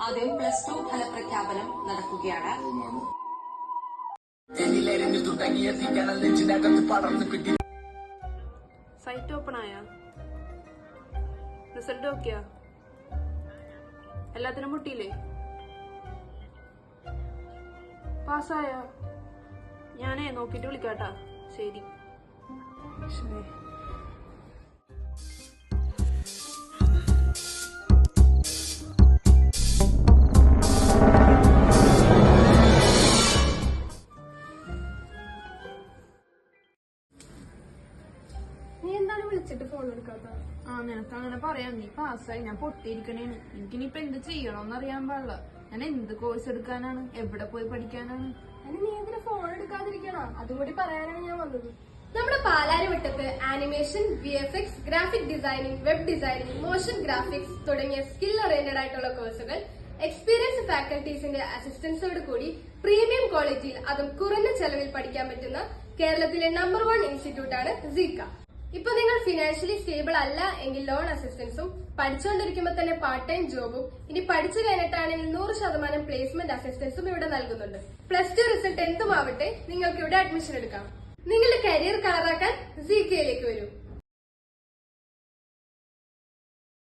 ആദ്യം +2 ഫലപ്രഖ്യാപനം നടക്കുകയാണ്. സൈറ്റ് ഓപ്പൺ ആയ റിസൾട്ട് നോക്കിയാ എല്ലാത്തിനും മുട്ടിയില്ലേ? പാസ്സായ ഞാനേ നോക്കിട്ട് വിളിക്കാട്ടാ. ശരി. നീ എന്താണ് വിളിച്ചിട്ട് ഫോൺ എടുക്കാത്ത? നിനക്ക് അങ്ങനെ പറയാം. നീ പാസ്സായി, ഞാൻ പൊട്ടിയിരിക്കണേന്. എനിക്കിനിയിപ്പൊ എന്ത് ചെയ്യണോന്ന് അറിയാൻ പാടില്ല. ഞാൻ എന്ത് കോഴ്സ് എടുക്കാനാണ്, എവിടെ പോയി പഠിക്കാനാണ്? നീ എന്തിനാ ഫോൺ എടുക്കാതിരിക്കണോ? അതുകൂടി പറയാനാണ് ഞാൻ വന്നത്. നമ്മുടെ പാലാരിവട്ടത്ത് animation, VFX, graphic designing, web designing, motion graphics തുടങ്ങിയ സ്കിൽ ഓറിയന്റഡ് ആയിട്ടുള്ള കോഴ്സുകൾ എക്സ്പീരിയൻസ് ഫാക്കൽറ്റീസിന്റെ അസിസ്റ്റൻസോട് കൂടി പ്രീമിയം ക്വാളിറ്റിയിൽ അതും കുറഞ്ഞ ചെലവിൽ പഠിക്കാൻ പറ്റുന്ന കേരളത്തിലെ നമ്പർ 1 ഇൻസ്റ്റിറ്റ്യൂട്ടാണ് സീക്ക. ഇപ്പൊ നിങ്ങൾ ഫിനാൻഷ്യലി സ്റ്റേബിൾ അല്ല എങ്കിൽ ലോൺ അസിസ്റ്റൻസും, പഠിച്ചുകൊണ്ടിരിക്കുമ്പോൾ തന്നെ പാർട്ട് ടൈം ജോബും, ഇനി പഠിച്ചു കഴിഞ്ഞിട്ടാണെങ്കിൽ 100% പ്ലേസ്മെന്റ് അസിസ്റ്റൻസും ഇവിടെ നൽകുന്നുണ്ട്. +2 റിസൾട്ട് എന്തുമാവട്ടെ, നിങ്ങൾക്ക് ഇവിടെ അഡ്മിഷൻ എടുക്കാം. നിങ്ങളുടെ കരിയർ കളറാക്കാൻ സീക്കയിലേക്ക് വരൂ.